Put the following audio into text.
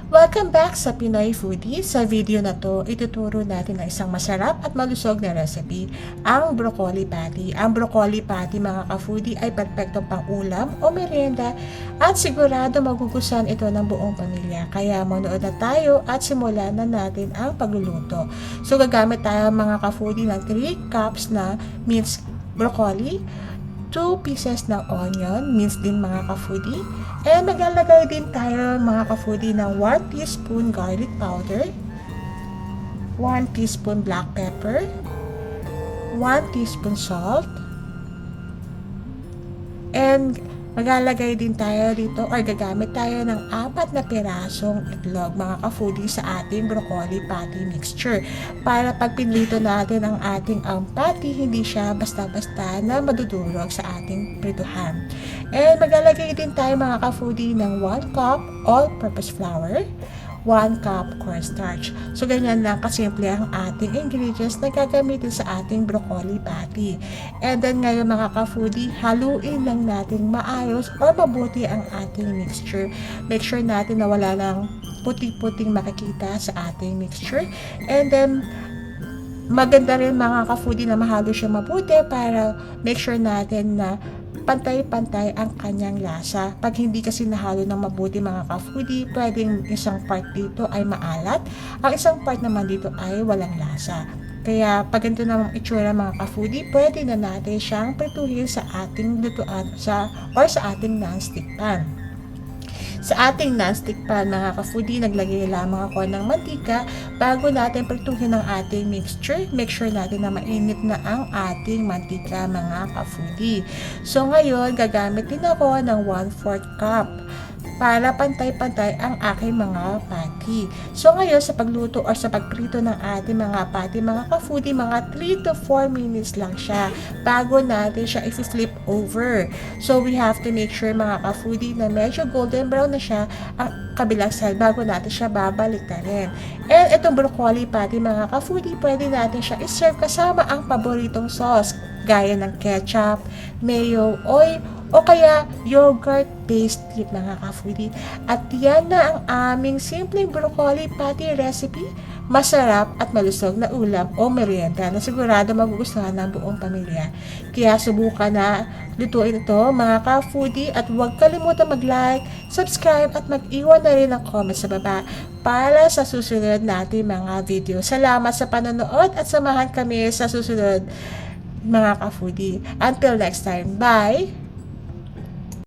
Welcome back sa Pinoy Foodie. Sa video na to, ituturo natin ang isang masarap at malusog na recipe, ang broccoli patty. Ang broccoli patty mga ka-foodie ay perpektong pang-ulam o merienda at sigurado magugustuhan ito ng buong pamilya. Kaya manood na tayo at simulan na natin ang pagluluto. So gagamit tayo mga ka-foodie ng 3 cups na minced broccoli, 2 pieces ng onion, minced din mga ka-foodie. And maglalagay din tayo mga ka-foodie ng 1 teaspoon garlic powder, 1 teaspoon black pepper, 1 teaspoon salt, and maglalagay din tayo dito or gagamit tayo ng 4 na pirasong itlog mga ka-foodie sa ating broccoli patty mixture. Para pag pinrito natin ang ating patty, hindi siya basta-basta na madudurog sa ating prituhan. And maglalagay din tayo mga ka-foodie ng 1 cup all-purpose flour, 1 cup cornstarch. So, ganyan lang kasimple ang ating ingredients na gagamitin sa ating broccoli patty. And then, ngayon mga ka-foodie, haluin lang natin maayos or mabuti ang ating mixture. Make sure natin na wala lang puti-puting makikita sa ating mixture. And then, maganda rin mga ka-foodie na mahalo siya mabuti para make sure natin na pantay-pantay ang kanyang lasa. Pag hindi kasi nahalo ng mabuti mga ka-foodie, pwedeng isang part dito ay maalat, ang isang part naman dito ay walang lasa. Kaya pag ganito namang itsura mga ka-foodie, pwede na natin siyang prituhin sa ating lutuan sa ating non-stick pan. Sa ating non-stick pan mga ka-foodie, naglagay lamang ako ng mantika bago natin prituhin ang ating mixture. Make sure natin na mainit na ang ating mantika mga ka-foodie. So ngayon, gagamit din ako ng 1/4 cup para pantay-pantay ang aking mga patty. So ngayon, sa pagluto or sa pagprito ng ating mga patty, mga ka-foodie, mga 3 to 4 minutes lang siya bago natin siya i-flip over. So we have to make sure mga ka-foodie na medyo golden brown na siya ang kabilang side bago natin siya babaliktarin. And itong broccoli patty mga ka-foodie, pwede natin siya i-serve kasama ang paboritong sauce gaya ng ketchup, mayo, o kaya yogurt-based dip mga ka-foodie. At yan na ang aming simpleng broccoli patty recipe. Masarap at malusog na ulam o merienda na sigurado magugustuhan ng buong pamilya. Kaya subukan na lutuin ito mga ka-foodie at huwag kalimutan mag-like, subscribe at mag-iwan na rin ng comment sa baba para sa susunod natin mga video. Salamat sa panonood at samahan kami sa susunod mga ka-foodie. Until next time, bye!